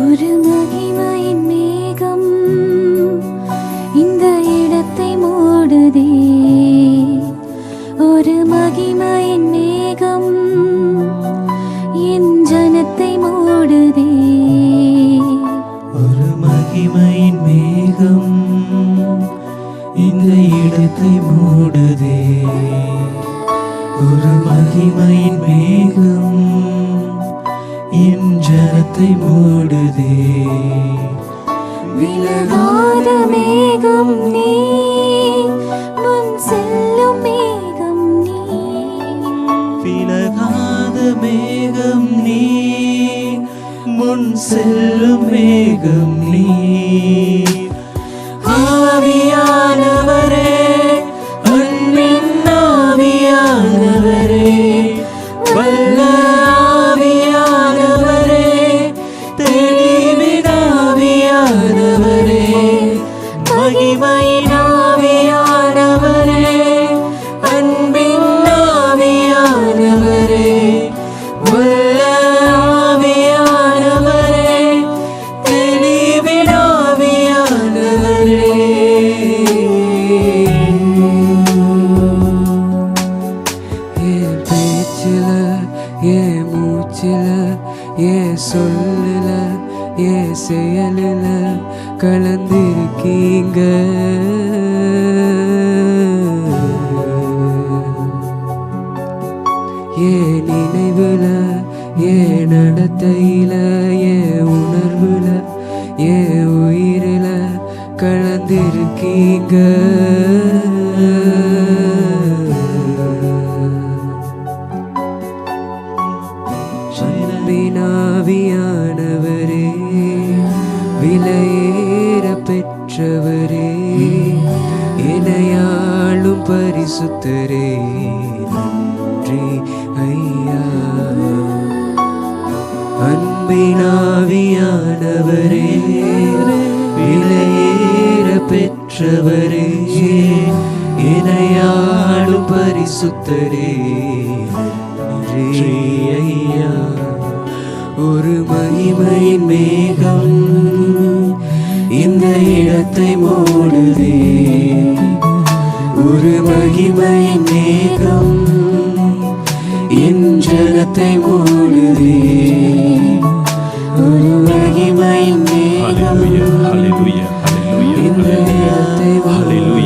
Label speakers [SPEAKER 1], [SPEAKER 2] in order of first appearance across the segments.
[SPEAKER 1] ஒரு மகிமையின் மேகம் இந்த இடத்தை மூடுதே. ஒரு மகிமையின் மேகம் என் ஜனத்தை மூடுதே.
[SPEAKER 2] ஒரு மகிமையின் மேகம் இந்த இடத்தை மூடுதே. ஒரு மகிமையின் மேகம் என் ஜனத்தை மூடுதே.
[SPEAKER 1] விலகாத மேகம் நீ, முன் செல்லும் மேகம் நீ.
[SPEAKER 2] விலகாத மேகம் நீ, முன் செல்லும் மேகம் நீ. ஆவியானவரே, அன்பின் ஆவியானவரே, வல்ல ஆவியானவரே, தெளிவின் ஆவியானவரே, மகிமையின் ஆவியானவரே, அன்பின் ஆவியானவரே, வல்ல ஆவியானவரே, தெளிவின் ஆவியானவரே. என் பேச்சில, என் மூச்சில, என் சொல்லுல, என் செயலில கலந்திருக்கீங்க. என் நினைவுல, என் நடத்தையில, என் உணர்வுல, என் உயிரில கலந்திருக்கீங்க. ஆவியானவரே, விலையேற பெற்றவரே, இணையாளும் பரிசுத்தரே, நன்றி ஐயா. அன்பினாவியானவரே, விலையேற பெற்றவரே, இணையாளும் பரிசுத்தரே, நன்றி ஐயா. ஒரு மகிமையின் மேகம் இந்த இடத்தை மூடுதே. ஒரு மகிமையின் மேகம் என் ஜனத்தை மூடுதே. ஒரு மகிமையின் மேகம் இந்த இடத்தை மூடுதே.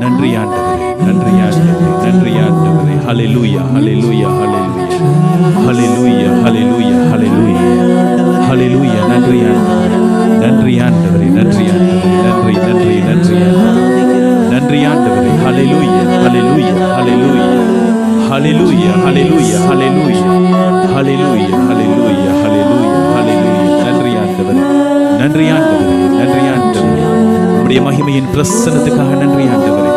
[SPEAKER 3] நன்றி ஆண்டவரே, நன்றி ஆண்டவரே, நன்றி ஆண்டவரே. ஹல்லேலூயா, ஹல்லேலூயா, ஹல்லேலூயா, ஹல்லேலூயா, ஹல்லேலூயா, ஹல்லேலூயா. நன்றி ஆண்டவரே, நன்றி ஆண்டவரே, நன்றி ஆண்டவரே, நன்றி நன்றி நன்றி நன்றி ஆண்டவரே. ஹல்லேலூயா, ஹல்லேலூயா, ஹல்லேலூயா, ஹல்லேலூயா, ஹல்லேலூயா, ஹல்லேலூயா, ஹல்லேலூயா, ஹல்லேலூயா, ஹல்லேலூயா, ஹல்லேலூயா. நன்றி ஆண்டவரே, நன்றி ஆண்டவரே, நன்றி ஆண்டவரே. உம்முடைய மகிமையின் பிரசன்னத்துக்காக நன்றி ஆண்டவரே.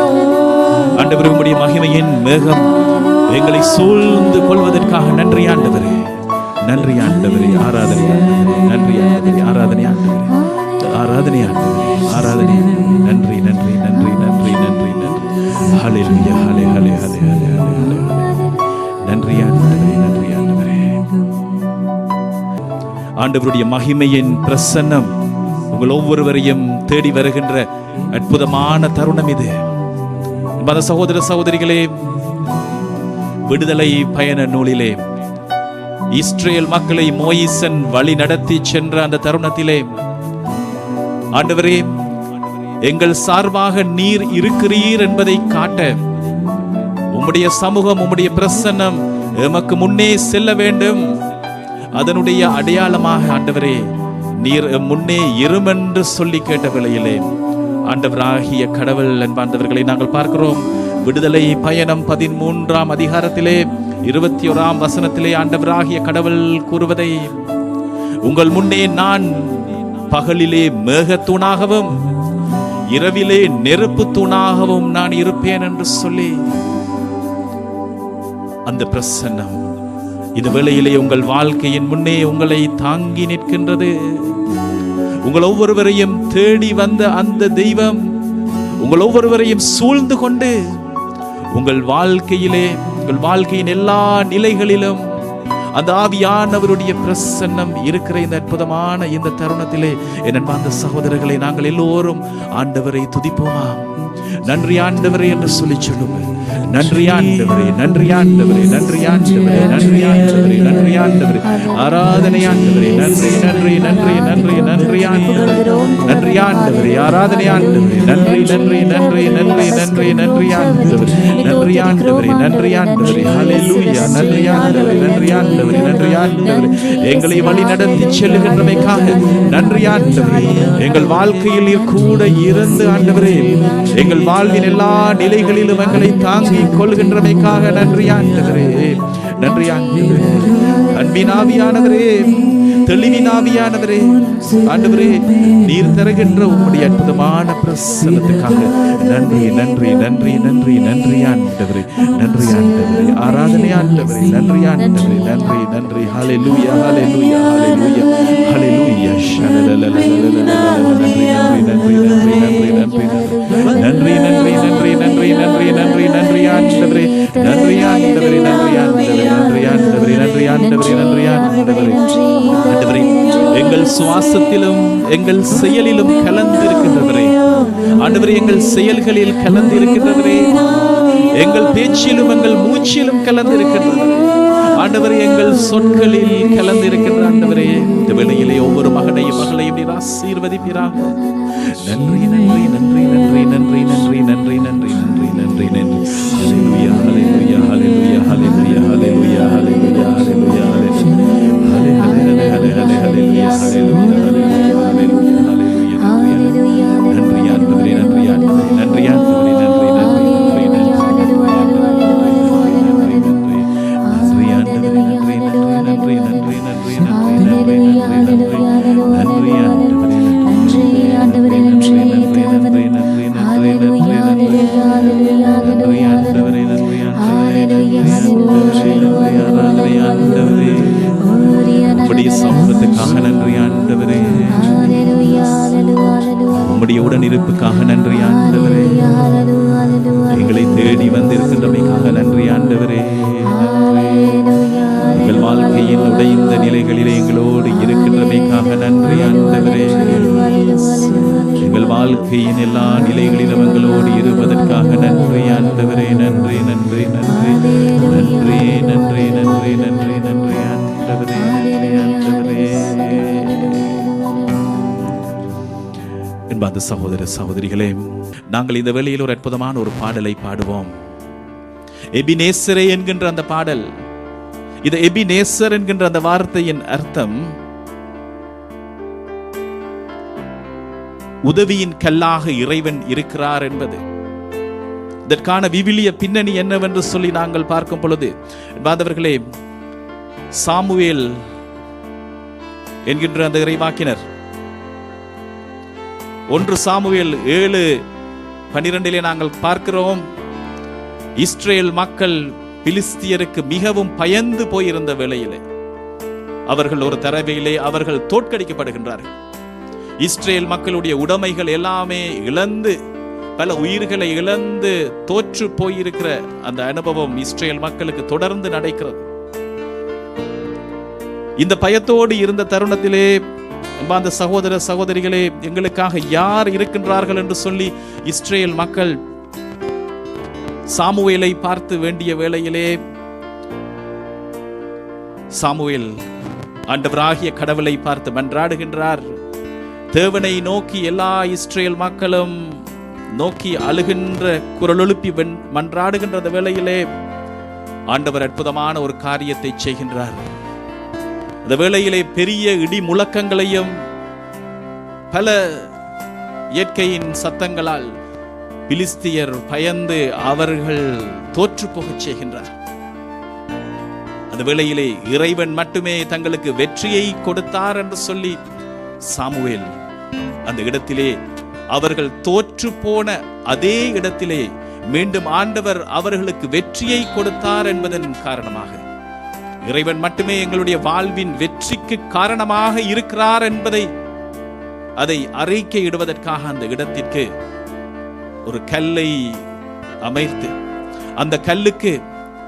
[SPEAKER 3] ஆண்டவரே, உம்முடைய மகிமையின் மேகம் எங்களை சூழ்ந்து கொள்வதற்காக நன்றி ஆண்டவரே. நன்றி ஆண்டவரே, ஆராதனை ஆண்டவரே, நன்றி ஆண்டவரே, ஆராதனை ஆண்டவரே, ஆராதனை ஆண்டவரே, ஆராதனை. நன்றி நன்றி நன்றி நன்றி நன்றி நன்றி. ஹல்லேலூயா, ஹல்லே ஹல்லே ஹல்லே ஹல்லே ஹல்லே. நன்றி ஆண்டவரே, நன்றி ஆண்டவரே. ஆண்டவருடைய மகிமையின் பிரசன்னம் உங்கள் ஒவ்வொருவரையும் தேடி வருகின்ற அற்புதமான தருணம் இது. மத சகோதர சகோதரிகளே, விடுதலை பயண நூலிலே இஸ்ரேல் மக்களை மோயிசன் வழி நடத்தி சென்ற அந்த தருணத்திலே, ஆண்டவரே, எங்கள் சார்பாக நீர் இருக்கிறீர் என்பதை காட்ட உம்முடைய சமூகம், உம்முடைய பிரசன்னம் எமக்கு முன்னே செல்ல வேண்டும். அதனுடைய அடையாளமாக ஆண்டவரே, நீர் முன்னே இருமென்று சொல்லி கேட்ட வேளையிலே, ஆண்டவராகிய கடவுள் என்பாண்டவர்களை நாங்கள் பார்க்கிறோம். விடுதலை பயணம் 13ஆம் அதிகாரத்திலே 21ஆம் வசனத்திலே ஆண்டவராகிய கடவுள் கூறுவதை, உங்கள் முன்னே நான் பகலிலே மேகத்தூணாகவும் இரவிலே நெருப்பு தூணாகவும் நான் இருப்பேன் என்று சொல்லி, அந்த பிரசன்னம் இந்த வேளையிலே உங்கள் வாழ்க்கையின் முன்னே உங்களை தாங்கி நிற்கின்றது. உங்கள் ஒவ்வொருவரையும் தேடி வந்த அந்த தெய்வம் உங்கள் ஒவ்வொருவரையும் சூழ்ந்து கொண்டு உங்கள் வாழ்க்கையிலே உங்கள் வாழ்க்கையின் எல்லா நிலைகளிலும் அந்த ஆவியானவருடைய பிரசன்னம் இருக்கிற இந்த அற்புதமான இந்த தருணத்திலே என் அன்பார்ந்த சகோதரர்களை நாங்கள் எல்லோரும் ஆண்டவரை துதிப்போமா? நன்றி ஆண்டவரே என்று சொல்லி சொல்லுங்க. நன்றி ஆண்டவரே, நன்றி ஆண்டவரே, நன்றி ஆண்டவரே, நன்றி ஆண்டவரே, நன்றி ஆண்டவரே, ஆராதனை ஆண்டவரே, நன்றி நன்றி நன்றி நன்றி நன்றி ஆண்டவரே, நன்றி ஆண்டவரே, ஆராதனை ஆண்டவரே, நன்றி நன்றி நன்றி நன்றி நன்றி நன்றி ஆண்டவரே, நன்றி ஆண்டவரே, நன்றி ஆண்டவரே, ஹல்லேலூயா, நன்றி ஆண்டவரே, நன்றி ஆண்டவரே, நன்றி ஆண்டவரே, எங்களை வழி நடத்தி செல்லுகின்றமைக்காக நன்றி ஆண்டவரே. எங்கள் வாழ்க்கையில் கூட இருந்து ஆண்டவரே, எங்கள் வாழ்வின் எல்லா நிலைகளிலும் எங்களை தாங்கி கொள்கின்றமைக்காக நன்றி ஆண்டவரே, நன்றி ஆண்டவரே. அன்பின் ஆவியானவரே, தெளிவின் ஆவியானவரே, ஆண்டவரே நீர் தருகின்ற உம்முடைய அற்புதமான பிரசன்னத்துக்காக நன்றி நன்றி நன்றி நன்றி நன்றி ஆண்டவரே, நன்றி ஆண்டவரே, ஆராதனை ஆண்டவரே, நன்றி ஆண்டவரே, நன்றி நன்றி. ஹல்லேலூயா, ஹல்லேலூயா, ஹல்லேலூயா, ஹல்லேலூயா. நன்றி நன்றி நன்றி நன்றி நன்றி நன்றி நன்றி நன்றி நன்றி நன்றி நன்றி நன்றி நன்றி ஆண்டவரே, நன்றி ஆண்டவரே, நன்றி ஆண்டவரே, நன்றி ஆண்டவரே, நன்றி ஆண்டவரே, நன்றி ஆண்டவரே. ஆண்டவரே எங்கள் சுவாசத்திலும் எங்கள் செயலிலும் கலந்திருக்கின்றவரே, ஆண்டவரே எங்கள் செயல்களில் கலந்திருக்கின்றவரே, எங்கள் பேச்சிலும் எங்கள் மூச்சிலும் கலந்திருக்கின்றவரே, ஆண்டவரே எங்கள் சொற்களில் கலந்திருக்கின்ற ஆண்டவரே, இந்த வேளையிலே ஒவ்வொரு மகனையும் மகளையும் நீர் ஆசீர்வதிப்பீராக. நன்றி நன்றி நன்றி நன்றி நன்றி நன்றி நன்றி நன்றி நன்றி நன்றி நன்றி. ஹல்லேலூயா, ஹல்லேலூயா, ஹல்லேலூயா, ஹல்லேலூயா, ஹல்லேலூயா, ஹல்லேலூயா, ஹல்லேலூயா, ஹல்லேலூயா, ஹல்லேலூயா. நன்றி ஆண்டவரே, நன்றி ஆண்டவரே, நன்றி ஆண்டவரே, நன்றி நன்றி நன்றி நன்றி நன்றி சமூகத்துக்காக நன்றி ஆண்டவரே, உம்முடைய உடனிருப்புக்காக நன்றி ஆண்டவரே, எங்களை தேடி வந்திருக்கின்றமைக்காக நன்றி ஆண்டவரே. எங்கள் வாழ்க்கையின் உடைந்த நிலைகளிலே எங்களோடு இருக்கின்றமைக்காக நன்றி ஆண்டவரே. எங்கள் வாழ்க்கையின் எல்லா நிலைகளிலும் எங்களோடு இருப்பதற்காக நன்றி ஆண்டவரே, நன்றி நன்றி நன்றி நன்றி நன்றி நன்றி நன்றி நன்றி ஆண்டவரே, நன்றி ஆண்டவரே. என்பார்ந்த சகோதர சகோதரிகளே, நாங்கள் இந்த வேளையில் ஒரு அற்புதமான ஒரு பாடலை பாடுவோம். எபினேசரே என்கின்ற அந்த பாடல், இது எபினேசர் என்கின்ற அந்த வார்த்தையின் அர்த்தம் உதவியின் கல்லாக இறைவன் இருக்கிறார் என்பது. இதற்கான விவிலிய பின்னணி என்னவென்று சொல்லி நாங்கள் பார்க்கும் பொழுது, பாதவர்களே, சாமுவேல் என்கின்ற அந்த இறைவாக்கினர் 1 சாமுவேல் 7:12 நாங்கள் பார்க்கிறோம், இஸ்ரேல் மக்கள் பிலிஸ்தியருக்கு மிகவும் பயந்து போயிருந்த வேளையிலே அவர்கள் ஒரு தரவையிலே அவர்கள் தோற்கடிக்கப்படுகின்றார்கள். இஸ்ரேல் மக்களுடைய உடைமைகள் எல்லாமே இழந்து, பல உயிர்களை இழந்து தோற்று போயிருக்கிற அந்த அனுபவம் இஸ்ரேல் மக்களுக்கு தொடர்ந்து நடக்கிறது. இந்த பயத்தோடு இருந்த தருணத்திலே அந்த சகோதர சகோதரிகளே, எங்களுக்காக யார் இருக்கின்றார்கள் என்று சொல்லி இஸ்ரேல் மக்கள் சாமுவேலை பார்த்து வேண்டிய வேளையிலே சாமுவேல் ஆண்டவராகிய கடவுளை பார்த்து மன்றாடுகின்றார். தேவனை நோக்கி எல்லா இஸ்ரேல் மக்களும் நோக்கி அழுகின்ற குரல் எழுப்பி மன்றாடுகின்ற வேளையிலே ஆண்டவர் அற்புதமான ஒரு காரியத்தை செய்கின்றார். அந்த வேளையிலே பெரிய இடி முழக்கங்களையும் பல இயற்கையின் சத்தங்களால் பிலிஸ்தியர் பயந்து அவர்கள் தோற்று போகச் செய்கின்றார். அந்த வேளையிலே இறைவன் மட்டுமே தங்களுக்கு வெற்றியை கொடுத்தார் என்று சொல்லி சாமுவேல் அந்த இடத்திலே, அவர்கள் தோற்று போன அதே இடத்திலே மீண்டும் ஆண்டவர் அவர்களுக்கு வெற்றியை கொடுத்தார் என்பதன் காரணமாக, இறைவன் மட்டுமே எங்களுடைய வாழ்வின் வெற்றிக்கு காரணமாக இருக்கிறார் என்பதை அதை அறிக்கையிடுவதற்காக அந்த இடத்திற்கு ஒரு கல்லை அமைத்து, அந்த கல்லுக்கு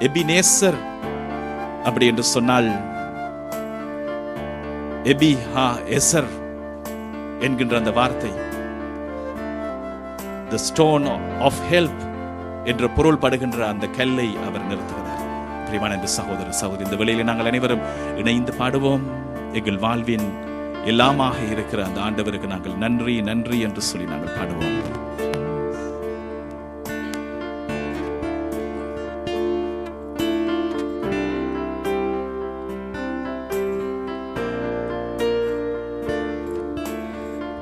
[SPEAKER 3] எபினேசர் அப்படி என்று சொன்னால் எபி ஹா எசர் என்கின்ற அந்த வார்த்தை the stone of help என்ற பொருள் படுகின்ற அந்த கல்லை அவர் நிறுத்துகிறார். பிரியமான இந்த சகோதர சகோதரி, இந்த வேளையில் நாங்கள் அனைவரும் இணைந்து பாடுவோம். எங்கள் வாழ்வின் எல்லாமாக இருக்கிற அந்த ஆண்டவருக்கு நாங்கள் நன்றி நன்றி என்று சொல்லி நாங்கள் பாடுவோம்.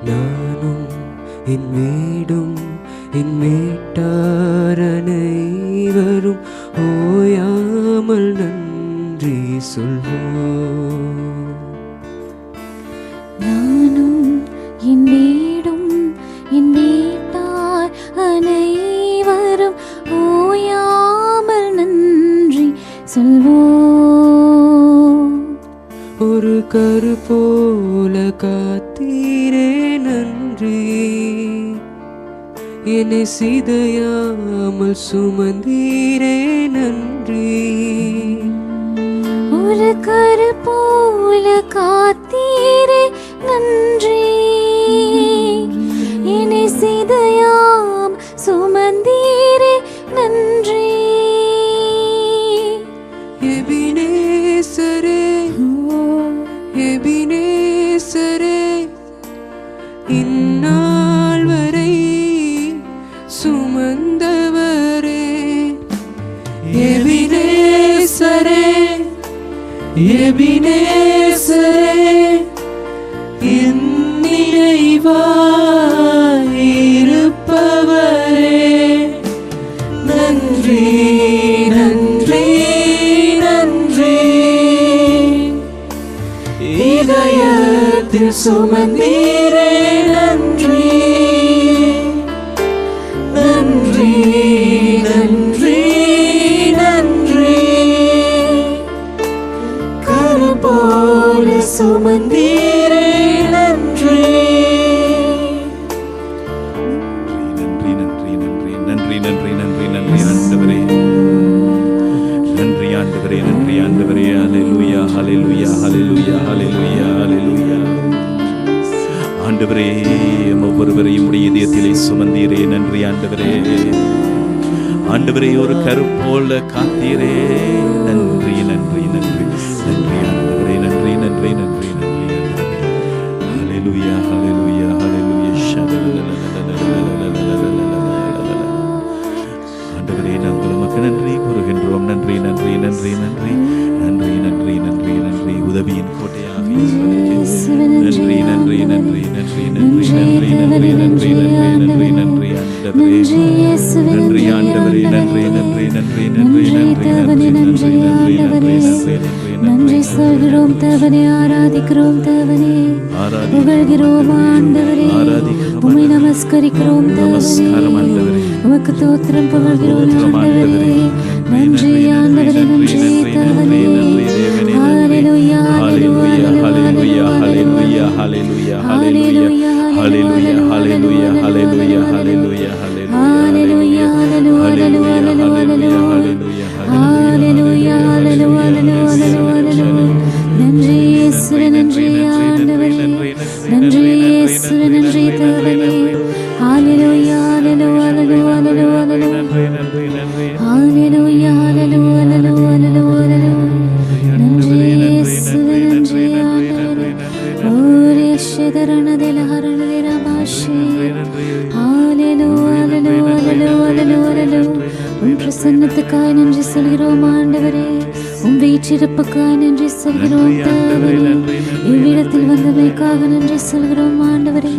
[SPEAKER 2] நானும் என் வீடும் என் வீட்டார் அனைவரும் ஓயாமல் நன்றி சொல்வோம்.
[SPEAKER 1] நானும் என் வீடும் என் வீட்டார் அனைவரும் ஓயாமல் நன்றி சொல்வோம்.
[SPEAKER 2] ஒரு கரு போல காத்தீரே நன்றி, என்னை சிதையாமல் சுமந்தீரே நன்றி.
[SPEAKER 1] ஒரு கரு போல காத்தீரே நன்றி, என்னை சிதையாம் சுமந்தீரே நன்றி.
[SPEAKER 2] எபினேசரே எபினேசரே, இந்நாள் வரை சுமந்தவரே. எபினேசரே எபினேசரே, என் நினைவாயிருப்பவரே. நன்றி நன்றி நன்றி, இதயத்தில் சுமந்தீரே நன்றி. நன்றி நன்றி நன்றி, கரு போல சுமந்தீரே நன்றி.
[SPEAKER 3] நன்றி நன்றி நன்றி நன்றி நன்றி நன்றி நன்றி ஆண்டவரே, நன்றி ஆண்டவரே, நன்றி ஆண்டவரே. ஹல்லேலூயா ஹல்லேலூயா ஹல்லேலூயா ஹல்லேலூயா ஹல்லேலூயா. ஆண்டவரே, ஒவ்வொருவரையும் உடைய இதயத்திலே சுமந்தீரே. நன்றி ஆண்டவரே. ஆண்டவரே, ஒரு கரு போல காத்தீரே. நன்றி நன்றி நன்றி நன்றி ஆண்டவரே. நன்றி நன்றி நன்றி நன்றி. ஹல்லேலூயா ஹல்லேலூயா ஹல்லேலூயா. ஆண்டவரே, நாங்கள் உமக்கு நன்றி கூறுகின்றோம். நன்றி நன்றி நன்றி நன்றி நன்றி நன்றி நன்றி நன்றி. உதவியின் கோட்டையாக நன்றி நன்றி நன்றி நன்றி நன்றி நன்றி நன்றி நன்றி நன்றி நன்றி ஆண்டவரே. நன்றி ஆண்டவரே. நன்றி நன்றி நன்றி நன்றி நன்றி நன்றி நன்றி நன்றி நன்றி
[SPEAKER 1] நன்றி சொல்கிறோம் தேவனே, ஆராதிக்கிறோம் தேவனே, புகழ்கிறோம் ஆண்டவரே, உம்மை நமஸ்கரிக்கிறோம் தேவனே, உமக்கு தோத்திரம் புகழ்கிறோம் ஆண்டவரே. நன்றி ஆண்டவரே, நன்றி தேவனே. ஹல்லேலூயா ஹல்லேலூயா ஹல்லேலூயா ஹல்லேலூயா ஹல்லேலூயா ஹல்லேலூயா ஹல்லேலூயா ஹல்லேலூயா ஹல்லேலூயா ஹல்லேலூயா ஹல்லேலூயா ஹல்லேலூயா ஹல்லேலூயா. நன்றி இயேசுவே, நன்றி ஆண்டவரே, நன்றி இயேசுவே, நன்றி தேவனே. ஹல்லேலூயா ஹல்லேலூயா ஹல்லேலூயா ஹல்லேலூயா ஹல்லேலூயா. நன்றி இயேசுவே, நன்றி ஆண்டவரே. ஓரே ஷதரணதேல ஹரணதேல பாஷே. ஹல்லேலூயா ஹல்லேலூயா ஹல்லேலூயா. உம் பிரசன்னத்துக்காய் நன்றி சொல்கிறோம் ஆண்டவரே, உம் வீற்றிருப்புக்காய் நன்றி சொல்கிறோம் தேவனே. இவ்விடத்தில் வந்தமைக்காக நன்றி சொல்கிறோம் ஆண்டவரே.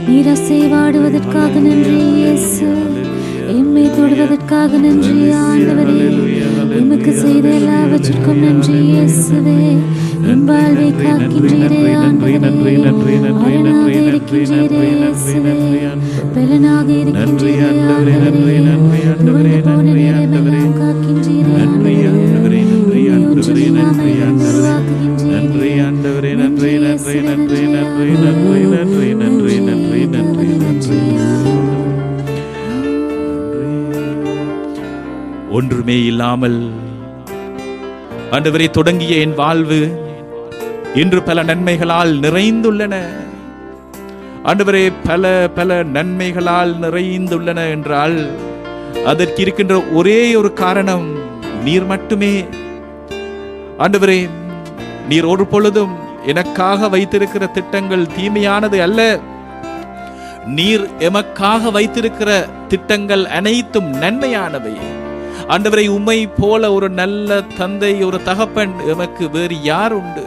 [SPEAKER 1] நீர் அசைவாடுவதற்காக நன்றி இயேசு. எம்மை தொடுவதற்காக நன்றி ஆண்டவரே. எமக்கு செய்த எல்லாவற்றிற்கும் நன்றி இயேசுவே. என் வாழ்வை காக்கின்றீரே ஆண்டவரே. அரணாக இருக்கின்றீரே இயேசுவே. பலனாக இருக்கின்றீரே ஆண்டவரே. துவண்டு போன நிலைமையெல்லாம் காக்கின்றீரே ஆண்டவரே.
[SPEAKER 3] நன்றி ஆண்டவரே. நன்றி நன்றி நன்றி நன்றி நன்றி நன்றி நன்றி நன்றி நன்றி நன்றி. ஒன்றுமே இல்லாமல் ஆண்டவரே தொடங்கிய என் வாழ்வு இன்று பல நன்மைகளால் நிறைந்துள்ளன. ஆண்டவரே பல பல நன்மைகளால் நிறைந்துள்ளன என்றால் அதற்கு இருக்கின்ற ஒரே ஒரு காரணம் நீர் மட்டுமே. ஆண்டவரே, நீர் ஒரு பொழுதும் எனக்காக வைத்திருக்கிற திட்டங்கள் தீமையானது அல்ல. நீர் எமக்காக வைத்திருக்கிற திட்டங்கள் அனைத்தும் நன்மையானவை. ஆண்டவரை, உம்மை போல ஒரு நல்ல தந்தை, ஒரு தகப்பன் எமக்கு வேறு யார் உண்டு?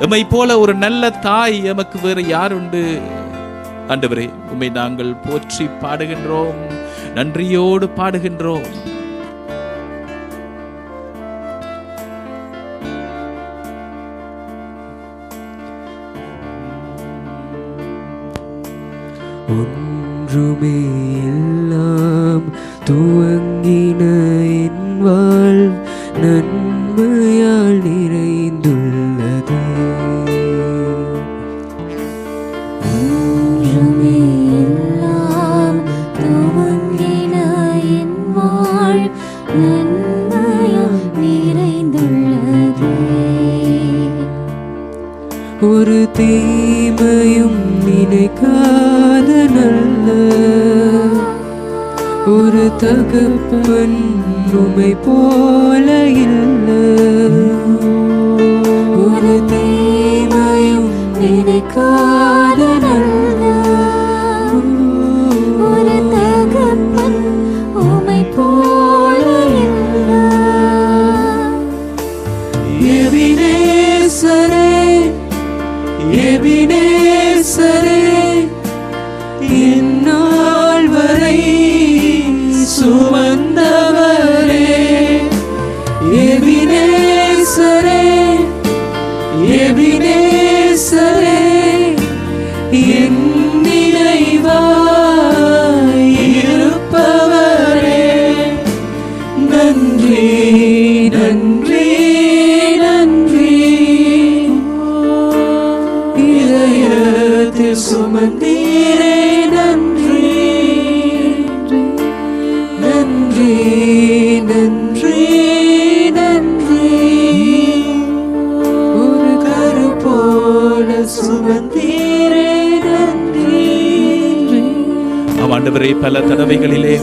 [SPEAKER 3] எம்மை போல ஒரு நல்ல தாய் எமக்கு வேறு யார் உண்டு? ஆண்டவரே, உம்மை நாங்கள் போற்றி பாடுகின்றோம், நன்றியோடு பாடுகின்றோம்.
[SPEAKER 2] ஒன்றுமே எல்லாம் துவங்கின என் வாழ் நன்மையால் நிறைந்துள்ளது.
[SPEAKER 1] ஒன்றுமே எல்லாம் துவங்கின என் வாழ் நன்மையால் நிறைந்துள்ளது.
[SPEAKER 2] ஒரு தீமையும் நினைக்காத நல்ல ஒரு தகப்பன் உம்மை போல இல்லை. ஒரு தீமையும் நினைக்காத நல்ல
[SPEAKER 1] ஒரு தகப்பன் உம்மை போல இல்லை.
[SPEAKER 2] எபினேசரே, எபினேசரே, இந்நாள் வரை சுமந்தவரே. எபினேசரே, எபினேசரே, என் நினைவாய் இருப்பவரே. நன்றி, நன்றி, நன்றி. இதயத்தில் சுமந்தீரே, நன்றி, நன்றி, நன்றி, நன்றி. ஒரு கரு போல சுமந்தீரே, நன்றி.
[SPEAKER 3] ஆண்டவரே, பல தடவைகளிலே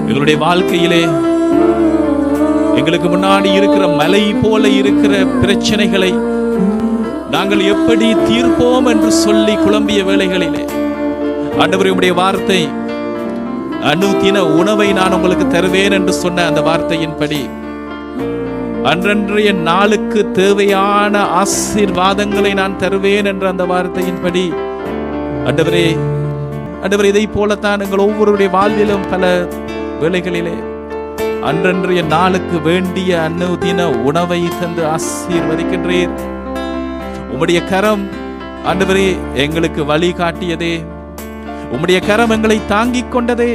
[SPEAKER 3] எங்களுடைய வாழ்க்கையிலே எங்களுக்கு முன்னாடி இருக்கிற மலை போல இருக்கிற பிரச்சனைகளை நாங்கள் எப்படி தீர்ப்போம் என்று சொல்லி குழம்பிய வேளைகளிலே ஆண்டவரே, உம்முடைய வார்த்தை அனுதின உணவை நான் உங்களுக்கு தருவேன் என்று சொன்ன அந்த வார்த்தையின்படி அன்றன்றைய நாளுக்கு தேவையான ஆசீர்வாதங்களை நான் தருவேன் என்ற அந்த வார்த்தையின்படி ஆண்டவரே, ஆண்டவரே, இதை போலத்தான் எங்கள் ஒவ்வொருடைய வாழ்விலும் பல வேளைகளிலே அன்றன்றைய நாளுக்கு வேண்டிய அனுதின உணவை தந்து ஆசீர்வதிக்கின்றீர். உம்முடைய கரம் ஆண்டவரே எங்களுக்கு வழி காட்டியதே, உம்முடைய கரம் எங்களை தாங்கிக் கொண்டதே,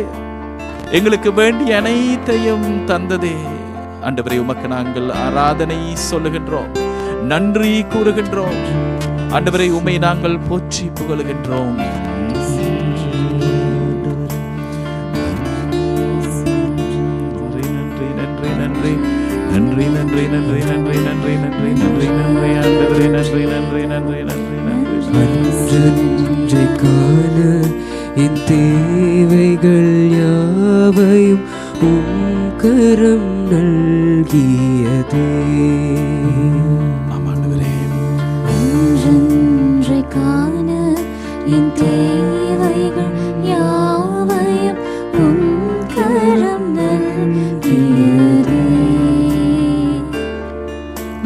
[SPEAKER 3] எங்களுக்கு வேண்டிய அனைத்தையும் தந்ததே. ஆண்டவரே, உமக்கு நாங்கள் ஆராதனை சொல்லுகின்றோம், நன்றி கூறுகின்றோம். ஆண்டவரே, உம்மை நாங்கள் போற்றி புகழுகின்றோம். நன்றி, நன்றி, நன்றி, நன்றி, நன்றி, நன்றி, நன்றி, நன்றி, ஆண்டவரே, நன்றி, நன்றி, நன்றி, நன்றி, நன்றி.
[SPEAKER 2] அன்றன்றை காண என் தேவைகள் யாவையும் உம் கரம் நல்கியதே.
[SPEAKER 3] ஆண்டவரே,
[SPEAKER 1] அன்றன்றை காண என் தேவைகள் யாவையும் உம் கரம் நல்கியதே.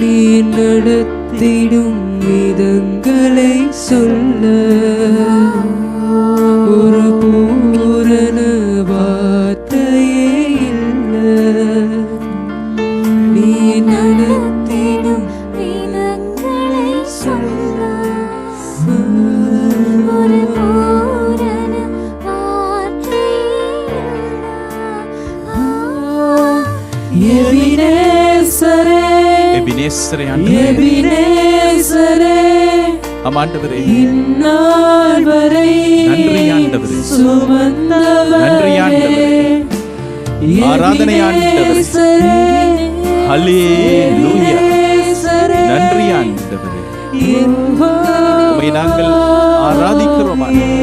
[SPEAKER 2] நீ நடத்திடும் விதங்களை சொல்ல ஒரு பூரண வார்த்தையே இல்லை. நீ
[SPEAKER 1] நடத்திடும் விதங்களை சொல்ல ஒரு பூரண வார்த்தையே இல்லை.
[SPEAKER 2] எபினேசரே,
[SPEAKER 3] எபினேசரே, ஆண்டவரே,
[SPEAKER 2] எபினேசரே,
[SPEAKER 3] ஆண்டவரே,
[SPEAKER 2] இந்நாள் வரை
[SPEAKER 3] நன்றி ஆண்டவரே,
[SPEAKER 2] சுமந்தவரே.
[SPEAKER 3] நன்றி ஆண்டவரே. ஆராதனை ஆண்டவரே. ஹல்லேலூயா. நன்றி ஆண்டவரே. உம்மை நாங்கள் ஆராதிக்கிறோம் ஆண்டவரே.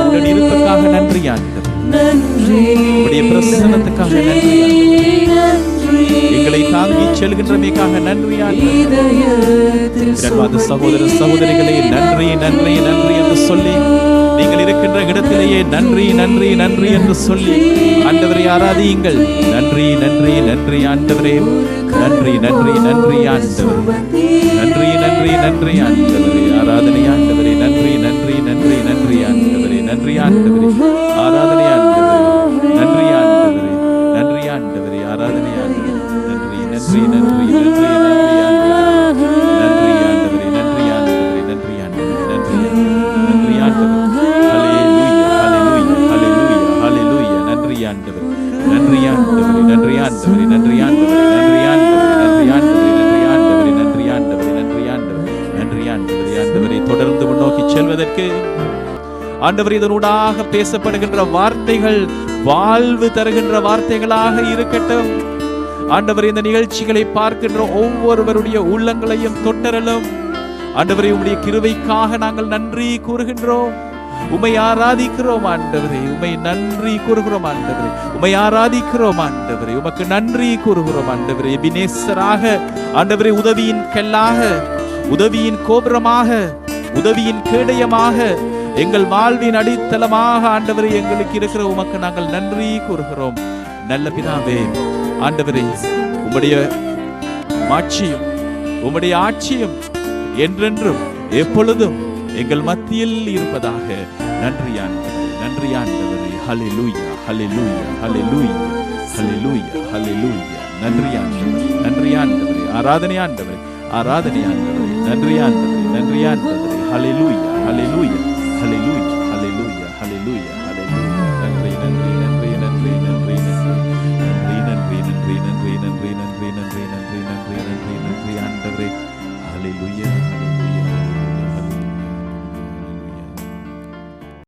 [SPEAKER 3] உடன் இருப்பதற்காக நன்றி ஆண்டவரே. உம்முடைய பிரசன்னத்துக்காக நன்றி ஆண்டவரே. எங்களை தாங்கி செல்கின்றமைக்காக நன்றி ஆண்டவரே. இரண்டாவது சகோதர சகோதரிகளே, நன்றி நன்றி நன்றி என்று சொல்லி நீங்கள் இருக்கின்ற இடத்திலேயே நன்றி நன்றி நன்றி என்று சொல்லி ஆண்டவரை ஆராதியுங்கள். நன்றி நன்றி நன்றி ஆண்டவரே. நன்றி நன்றி நன்றி ஆண்டவரே. நன்றி நன்றி நன்றி ஆண்டவரே. ஆராதனை ஆண்டவரே. நன்றி நன்றி நன்றி நன்றி ஆண்டவரே. நன்றி ஆண்டவரே. ஆராதனை ஆண்டவரே. நன்றி ஆண்டவரே. நன்றி ஆண்டவரே. ஆராதனை ஆண்டவரே. நன்றி நன்றி நன்றி நன்றி நன்றி ஆண்டவரே. நன்றி ஆண்டவரே. நன்றி ஆண்டவரே. நன்றி ஆண்டவரே. நன்றி நன்றி ஆண்டவரே. ஹல்லேலூயா ஹல்லேலூயா ஹல்லேலூயா ஹல்லேலூயா. நன்றி ஆண்டவரே. நன்றி ஆண்டவரே. நன்றி ஆண்டவரே. நன்றி ஆண்டவரே. நன்றி ஆண்டவரே. நன்றி ஆண்டவரே. நன்றி ஆண்டவரே. நன்றி ஆண்டவரே. நன்றி ஆண்டவரே. ஆண்டவரே, தொடர்ந்து முன்னோக்கி செல்வதற்கு ஆண்டவர் இதனூடாக பேசப்படுகின்ற வார்த்தைகள் வாழ்வு தருகின்ற வார்த்தைகளாக இருக்கட்டும். ஆண்டவர், இந்த நிகழ்ச்சிகளை பார்க்கின்ற ஒவ்வொருவருடைய உள்ளங்களையும் தொட்டரலும். ஆண்டவரே, உம்முடைய கிருபைக்காக நாங்கள் நன்றி கூறுகின்றோம். உம்மை ஆராதிக்கிறோம் ஆண்டவரே. உம்மை நன்றி கூறுகிறோம் ஆண்டவரே. உம்மை ஆராதிக்கிறோம் ஆண்டவரே. உமக்கு நன்றி கூறுகிறோம் ஆண்டவரே. எபினேசராக ஆண்டவரே, உதவியின் கல்லாக, உதவியின் கோபுரமாக, உதவியின் கேடயமாக, எங்கள் வாழ்வின் அடித்தளமாக ஆண்டவரே எங்களுக்கு இருக்கிற உமக்கு நாங்கள் நன்றி கூறுகிறோம். நல்ல பிதாவே, ஆண்டவரே, உம்முடைய மாட்சியும் உம்முடைய ஆட்சியும் என்றென்றும் எப்பொழுதும் எங்கள் மத்தியில் இருப்பதாக. நன்றி ஆண்டவரே. நன்றி ஆண்டவரே. ஹல்லேலூயா ஹல்லேலூயா ஹல்லேலூயா ஹல்லேலூயா ஹல்லேலூயா. நன்றி ஆண்டவரே. நன்றி ஆண்டவரே. ஆராதனை ஆண்டவரே. ஆராதனை ஆண்டவரே. நன்றி ஆண்டவரே. நன்றி ஆண்டவரே. ஹல்லேலூயா ஹல்லேலூயா ஹல்லேலூயா.